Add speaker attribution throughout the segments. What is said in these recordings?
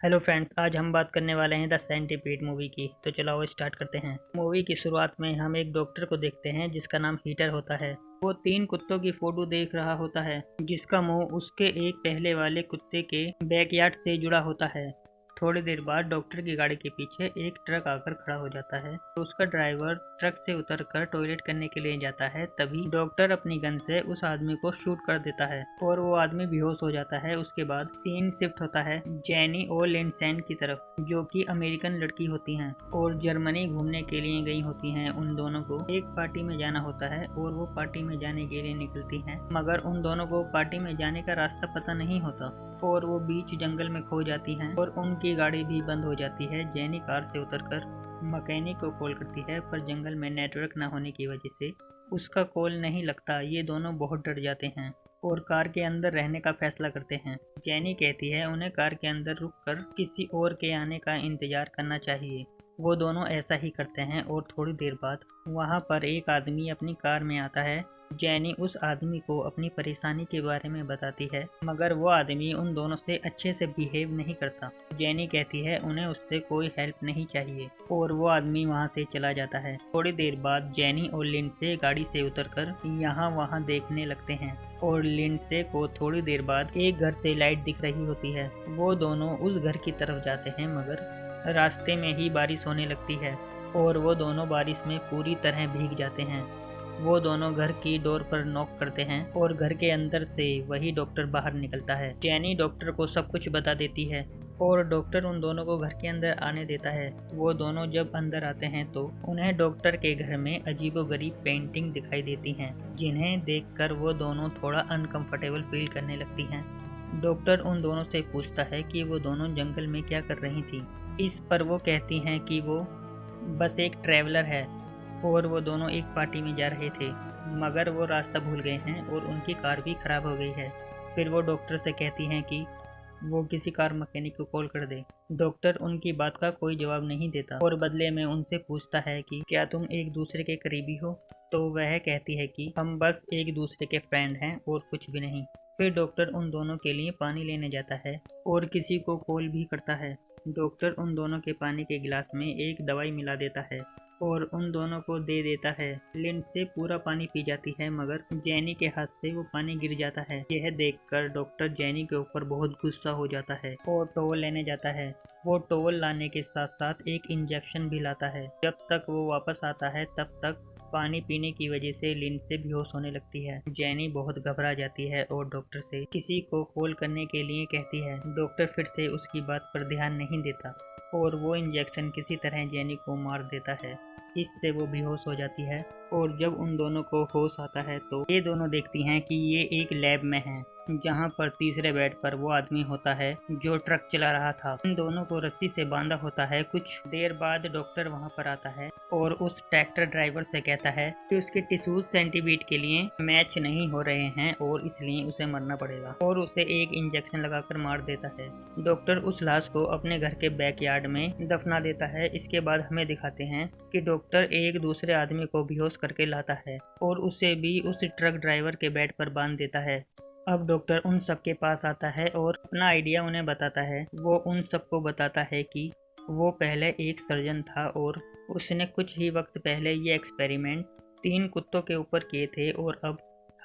Speaker 1: Hello friends, आज हम बात करने वाले हैं द सेंटीपीड मूवी की। तो चलो वो स्टार्ट करते हैं। मूवी की शुरुआत में हम एक डॉक्टर को देखते हैं जिसका नाम हीटर होता है। वो 3 कुत्तों की फोटो देख रहा होता है जिसका मुंह उसके एक पहले वाले कुत्ते के बैकयार्ड से जुड़ा होता है। थोड़ी देर बाद डॉक्टर की गाड़ी के पीछे एक ट्रक आकर खड़ा हो जाता है तो उसका ड्राइवर ट्रक से उतरकर टॉयलेट करने के लिए जाता है। तभी डॉक्टर अपनी गन से उस आदमी को शूट कर देता है और वो आदमी बेहोश हो जाता है। उसके बाद सीन शिफ्ट होता है जेनी और लिंडसेन की तरफ, जो कि अमेरिकन लड़की होती हैं और जर्मनी घूमने के लिए गई होती हैं। उन दोनों को एक पार्टी में जाना होता है और वो पार्टी में जाने के लिए निकलती हैं, मगर उन दोनों को पार्टी में जाने का रास्ता पता नहीं होता और वो बीच जंगल में खो जाती हैं और उनकी गाड़ी भी बंद हो जाती है। जेनी कार से उतरकर मैकेनिक को कॉल करती है, पर जंगल में नेटवर्क न होने की वजह से उसका कॉल नहीं लगता। ये दोनों बहुत डर जाते हैं और कार के अंदर रहने का फैसला करते हैं। जेनी कहती है उन्हें कार के अंदर रुककर किसी और के आने का इंतजार करना चाहिए। वो दोनों ऐसा ही करते हैं और थोड़ी देर बाद वहाँ पर एक आदमी अपनी कार में आता है। जेनी उस आदमी को अपनी परेशानी के बारे में बताती है, मगर वो आदमी उन दोनों से अच्छे से बिहेव नहीं करता। जेनी कहती है उन्हें उससे कोई हेल्प नहीं चाहिए और वो आदमी वहाँ से चला जाता है। थोड़ी देर बाद जेनी और लिंडसे गाड़ी से उतरकर यहाँ वहाँ देखने लगते हैं और लिंडसे को थोड़ी देर बाद एक घर से लाइट दिख रही होती है। वो दोनों उस घर की तरफ जाते हैं, मगर रास्ते में ही बारिश होने लगती है और वो दोनों बारिश में पूरी तरह भीग जाते हैं। वो दोनों घर की डोर पर नॉक करते हैं और घर के अंदर से वही डॉक्टर बाहर निकलता है। जेनी डॉक्टर को सब कुछ बता देती है और डॉक्टर उन दोनों को घर के अंदर आने देता है। वो दोनों जब अंदर आते हैं तो उन्हें डॉक्टर के घर में अजीबोगरीब पेंटिंग दिखाई देती हैं, जिन्हें देखकर वो दोनों थोड़ा अनकंफर्टेबल फील करने लगती हैं। डॉक्टर उन दोनों से पूछता है कि वो दोनों जंगल में क्या कर रही थी। इस पर वो कहती हैं कि वो बस एक ट्रैवलर है और वो दोनों एक पार्टी में जा रहे थे, मगर वो रास्ता भूल गए हैं और उनकी कार भी खराब हो गई है। फिर वो डॉक्टर से कहती हैं कि वो किसी कार मैकेनिक को कॉल कर दे। डॉक्टर उनकी बात का कोई जवाब नहीं देता और बदले में उनसे पूछता है कि क्या तुम एक दूसरे के करीबी हो। तो वह कहती है कि हम बस एक दूसरे के फ्रेंड हैं और कुछ भी नहीं। फिर डॉक्टर उन दोनों के लिए पानी लेने जाता है और किसी को कॉल भी करता है। डॉक्टर उन दोनों के पानी के गिलास में एक दवाई मिला देता है और उन दोनों को दे देता है। लिंडसे पूरा पानी पी जाती है, मगर जेनी के हाथ से वो पानी गिर जाता है। यह देखकर डॉक्टर जेनी के ऊपर बहुत गुस्सा हो जाता है और टॉवल लेने जाता है। वो टॉवल लाने के साथ साथ एक इंजेक्शन भी लाता है। जब तक वो वापस आता है तब तक पानी पीने की वजह से लिंडसे बेहोश होने लगती है। जेनी बहुत घबरा जाती है और डॉक्टर से किसी को कॉल करने के लिए कहती है। डॉक्टर फिर से उसकी बात पर ध्यान नहीं देता और वो इंजेक्शन किसी तरह जेनी को मार देता है। इससे वो बेहोश हो जाती है और जब उन दोनों को होश आता है तो ये दोनों देखती हैं कि ये एक लैब में है, जहाँ पर तीसरे बेड पर वो आदमी होता है जो ट्रक चला रहा था। इन दोनों को रस्सी से बांधा होता है। कुछ देर बाद डॉक्टर वहाँ पर आता है और उस ट्रैक्टर ड्राइवर से कहता है कि उसके टिश्यूज सेंटीपीड के लिए मैच नहीं हो रहे हैं और इसलिए उसे मरना पड़ेगा, और उसे एक इंजेक्शन लगाकर मार देता है। डॉक्टर उस लाश को अपने घर के बैकयार्ड में दफना देता है। इसके बाद हमें दिखाते हैं कि डॉक्टर एक दूसरे आदमी को बेहोश करके लाता है और उसे भी उस ट्रक ड्राइवर के बेड पर बांध देता है। अब डॉक्टर उन सब के पास आता है और अपना आइडिया उन्हें बताता है। वो उन सबको बताता है कि वो पहले एक सर्जन था और उसने कुछ ही वक्त पहले ये एक्सपेरिमेंट 3 कुत्तों के ऊपर किए थे, और अब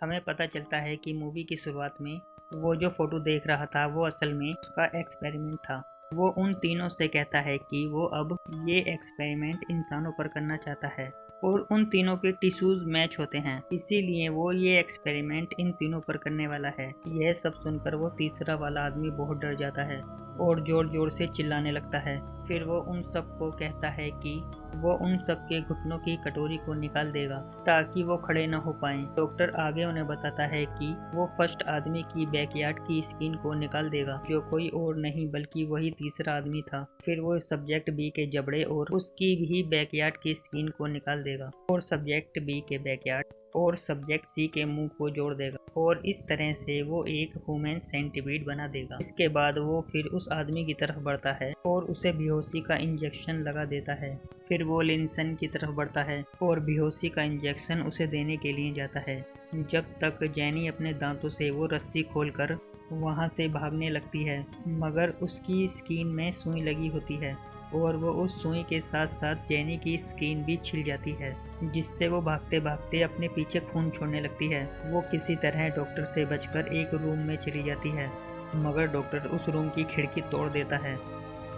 Speaker 1: हमें पता चलता है कि मूवी की शुरुआत में वो जो फोटो देख रहा था वो असल में उसका एक्सपेरिमेंट था। वो उन तीनों से कहता है कि वो अब ये एक्सपेरिमेंट इंसानों पर करना चाहता है और उन तीनों के टिश्यूज मैच होते हैं, इसीलिए वो ये एक्सपेरिमेंट इन तीनों पर करने वाला है। यह सब सुनकर वो तीसरा वाला आदमी बहुत डर जाता है और जोर जोर से चिल्लाने लगता है। फिर वो उन सबको कहता है कि वो उन सब के घुटनों की कटोरी को निकाल देगा ताकि वो खड़े न हो पाएं। डॉक्टर आगे उन्हें बताता है कि वो फर्स्ट आदमी की बैकयार्ड की स्किन को निकाल देगा, जो कोई और नहीं बल्कि वही तीसरा आदमी था। फिर वो सब्जेक्ट बी के जबड़े और उसकी भी बैकयार्ड की स्किन को निकाल देगा और सब्जेक्ट बी के बैकयार्ड और सब्जेक्ट सी के मुंह को जोड़ देगा और इस तरह से वो एक ह्यूमन सेंटीपीड बना देगा। इसके बाद वो फिर उस आदमी की तरफ बढ़ता है और उसे बेहोशी का इंजेक्शन लगा देता है। फिर वो लिंडसेन की तरफ बढ़ता है और बेहोशी का इंजेक्शन उसे देने के लिए जाता है, जब तक जेनी अपने दांतों से वो रस्सी खोलकर वहाँ से भागने लगती है, मगर उसकी स्किन में सुई लगी होती है और वो उस सुई के साथ साथ जेनी की स्किन भी छिल जाती है, जिससे वो भागते भागते अपने पीछे खून छोड़ने लगती है। वो किसी तरह डॉक्टर से बचकर एक रूम में चली जाती है, मगर डॉक्टर उस रूम की खिड़की तोड़ देता है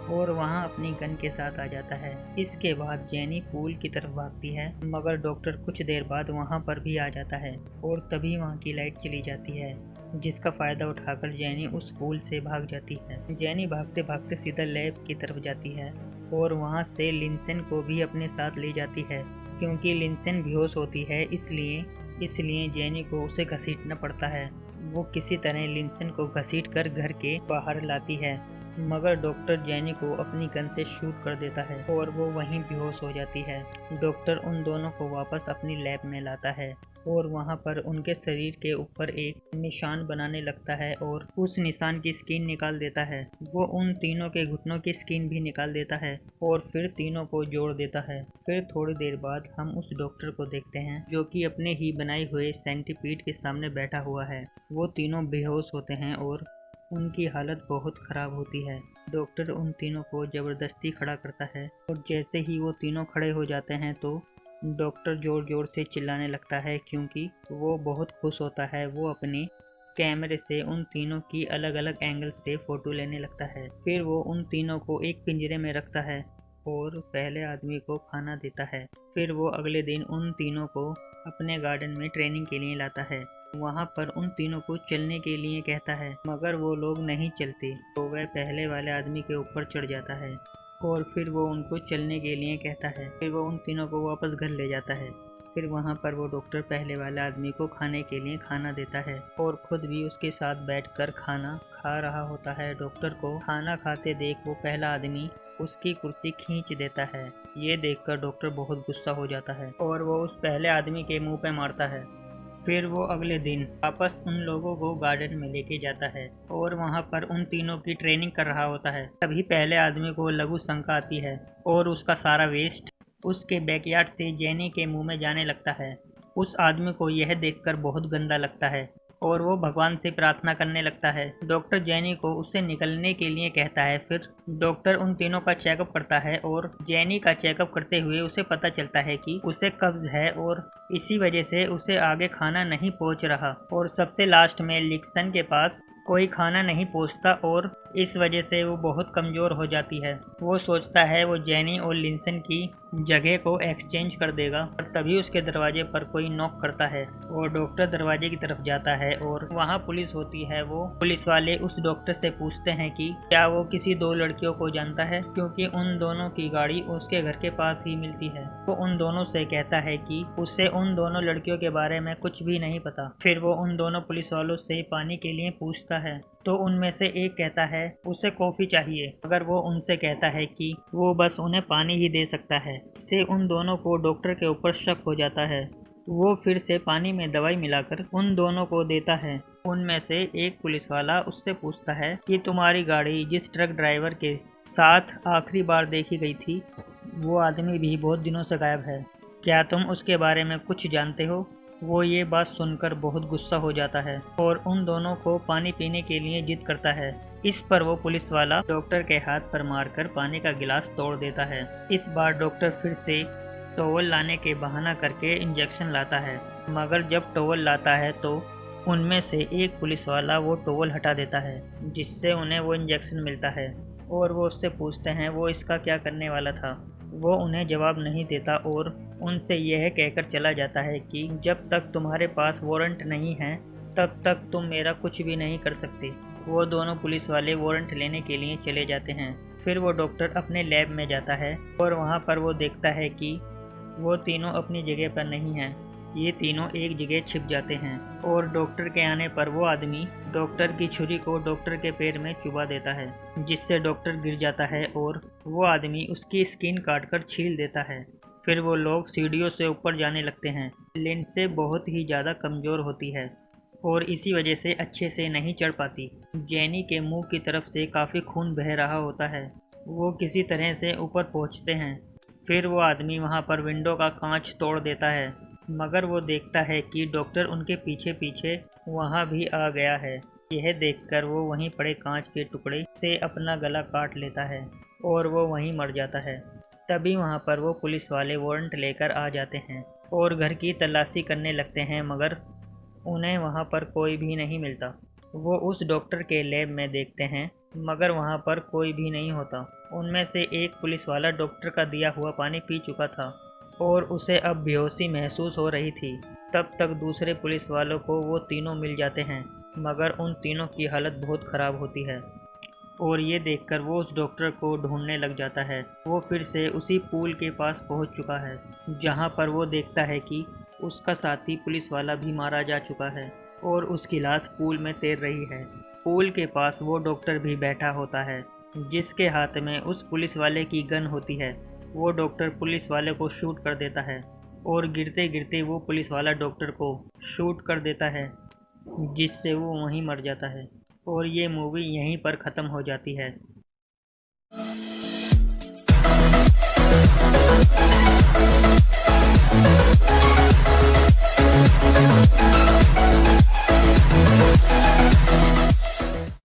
Speaker 1: और वहाँ अपनी गन के साथ आ जाता है। इसके बाद जेनी पूल की तरफ भागती है, मगर डॉक्टर कुछ देर बाद वहाँ पर भी आ जाता है और तभी वहाँ की लाइट चली जाती है, जिसका फ़ायदा उठाकर जेनी उस पूल से भाग जाती है। जेनी भागते भागते सीधा लैब की तरफ जाती है और वहाँ से लिंसन को भी अपने साथ ले जाती है, क्योंकि लिंसन बेहोश होती है, इसलिए जेनी को उसे घसीटना पड़ता है। वो किसी तरह लिंसन को घसीट कर घर के बाहर लाती है, मगर डॉक्टर जेनी को अपनी गन से शूट कर देता है और वो वहीं बेहोश हो जाती है। डॉक्टर उन दोनों को वापस अपनी लैब में लाता है और वहाँ पर उनके शरीर के ऊपर एक निशान बनाने लगता है और उस निशान की स्किन निकाल देता है। वो उन तीनों के घुटनों की स्किन भी निकाल देता है और फिर तीनों को जोड़ देता है। फिर थोड़ी देर बाद हम उस डॉक्टर को देखते हैं जो कि अपने ही बनाए हुए सेंटीपीड के सामने बैठा हुआ है। वो तीनों बेहोश होते हैं और उनकी हालत बहुत ख़राब होती है। डॉक्टर उन तीनों को ज़बरदस्ती खड़ा करता है और जैसे ही वो तीनों खड़े हो जाते हैं तो डॉक्टर ज़ोर ज़ोर से चिल्लाने लगता है, क्योंकि वो बहुत खुश होता है। वो अपने कैमरे से उन तीनों की अलग अलग एंगल से फ़ोटो लेने लगता है। फिर वो उन तीनों को एक पिंजरे में रखता है और पहले आदमी को खाना देता है। फिर वो अगले दिन उन तीनों को अपने गार्डन में ट्रेनिंग के लिए लाता है। वहाँ पर उन तीनों को चलने के लिए कहता है, मगर वो लोग नहीं चलते, तो वह पहले वाले आदमी के ऊपर चढ़ जाता है और फिर वो उनको चलने के लिए कहता है। फिर वो उन तीनों को वापस घर ले जाता है। फिर वहाँ पर वो डॉक्टर पहले वाले आदमी को खाने के लिए खाना देता है और खुद भी उसके साथ बैठकर खाना खा रहा होता है। डॉक्टर को खाना खाते देख वो पहला आदमी उसकी कुर्सी खींच देता है। ये देखकर डॉक्टर बहुत गुस्सा हो जाता है और वो उस पहले आदमी के मुंह पे मारता है। फिर वो अगले दिन वापस उन लोगों को गार्डन में लेके जाता है और वहाँ पर उन तीनों की ट्रेनिंग कर रहा होता है। तभी पहले आदमी को लघु शंका आती है और उसका सारा वेस्ट उसके बैकयार्ड से जेनी के मुंह में जाने लगता है। उस आदमी को यह देखकर बहुत गंदा लगता है और वो भगवान से प्रार्थना करने लगता है। डॉक्टर जेनी को उससे निकलने के लिए कहता है। फिर डॉक्टर उन तीनों का चेकअप करता है और जेनी का चेकअप करते हुए उसे पता चलता है कि उसे कब्ज है और इसी वजह से उसे आगे खाना नहीं पहुंच रहा और सबसे लास्ट में लिक्सन के पास कोई खाना नहीं पहुंचता और इस वजह से वो बहुत कमज़ोर हो जाती है। वो सोचता है वो जेनी और लिंसन की जगह को एक्सचेंज कर देगा और तभी उसके दरवाजे पर कोई नॉक करता है और डॉक्टर दरवाजे की तरफ जाता है और वहाँ पुलिस होती है। वो पुलिस वाले उस डॉक्टर से पूछते हैं कि क्या वो किसी दो लड़कियों को जानता है, क्योंकि उन दोनों की गाड़ी उसके घर के पास ही मिलती है। वो उन दोनों से कहता है कि उसे उन दोनों लड़कियों के बारे में कुछ भी नहीं पता। फिर वो उन दोनों पुलिस वालों से पानी के लिए पूछता है तो उनमें से एक कहता है उसे कॉफ़ी चाहिए, मगर वो उनसे कहता है कि वो बस उन्हें पानी ही दे सकता है। इससे उन दोनों को डॉक्टर के ऊपर शक हो जाता है। वो फिर से पानी में दवाई मिलाकर उन दोनों को देता है। उनमें से एक पुलिस वाला उससे पूछता है कि तुम्हारी गाड़ी जिस ट्रक ड्राइवर के साथ आखिरी बार देखी गई थी, वो आदमी भी बहुत दिनों से गायब है, क्या तुम उसके बारे में कुछ जानते हो? वो ये बात सुनकर बहुत गुस्सा हो जाता है और उन दोनों को पानी पीने के लिए जिद करता है। इस पर वो पुलिस वाला डॉक्टर के हाथ पर मारकर पानी का गिलास तोड़ देता है। इस बार डॉक्टर फिर से टॉवल लाने के बहाना करके इंजेक्शन लाता है, मगर जब टॉवल लाता है तो उनमें से एक पुलिस वाला वो टॉवल हटा देता है, जिससे उन्हें वो इंजेक्शन मिलता है और वो उससे पूछते हैं वो इसका क्या करने वाला था। वो उन्हें जवाब नहीं देता और उनसे यह कहकर चला जाता है कि जब तक तुम्हारे पास वारंट नहीं है तब तक तुम मेरा कुछ भी नहीं कर सकते। वो दोनों पुलिस वाले वारंट लेने के लिए चले जाते हैं। फिर वो डॉक्टर अपने लैब में जाता है और वहाँ पर वो देखता है कि वो तीनों अपनी जगह पर नहीं हैं। ये तीनों एक जगह छिप जाते हैं और डॉक्टर के आने पर वो आदमी डॉक्टर की छुरी को डॉक्टर के पैर में चुबा देता है, जिससे डॉक्टर गिर जाता है और वो आदमी उसकी स्किन काटकर छील देता है। फिर वो लोग सीढ़ियों से ऊपर जाने लगते हैं। लिंडसे बहुत ही ज़्यादा कमज़ोर होती है और इसी वजह से अच्छे से नहीं चढ़ पाती। जेनी के मुंह की तरफ से काफ़ी खून बह रहा होता है। वो किसी तरह से ऊपर पहुंचते हैं। फिर वो आदमी वहां पर विंडो का कांच तोड़ देता है, मगर वो देखता है कि डॉक्टर उनके पीछे पीछे वहां भी आ गया है यह देखकर वो वहीं पड़े कांच के टुकड़े से अपना गला काट लेता है और वो वहीं मर जाता है। तभी वहाँ पर वो पुलिस वाले वारंट लेकर आ जाते हैं और घर की तलाशी करने लगते हैं, मगर उन्हें वहाँ पर कोई भी नहीं मिलता। वो उस डॉक्टर के लैब में देखते हैं, मगर वहाँ पर कोई भी नहीं होता। उनमें से एक पुलिस वाला डॉक्टर का दिया हुआ पानी पी चुका था और उसे अब बेहोशी महसूस हो रही थी। तब तक दूसरे पुलिस वालों को वो तीनों मिल जाते हैं, मगर उन तीनों की हालत बहुत ख़राब होती है और ये देखकर वो उस डॉक्टर को ढूंढने लग जाता है। वो फिर से उसी पूल के पास पहुंच चुका है, जहां पर वो देखता है कि उसका साथी पुलिस वाला भी मारा जा चुका है और उसकी लाश पूल में तैर रही है। पूल के पास वो डॉक्टर भी बैठा होता है, जिसके हाथ में उस पुलिस वाले की गन होती है। वो डॉक्टर पुलिस वाले को शूट कर देता है और गिरते गिरते वो पुलिस वाला डॉक्टर को शूट कर देता है, जिससे वो वहीं मर जाता है और ये मूवी यहीं पर ख़त्म हो जाती है।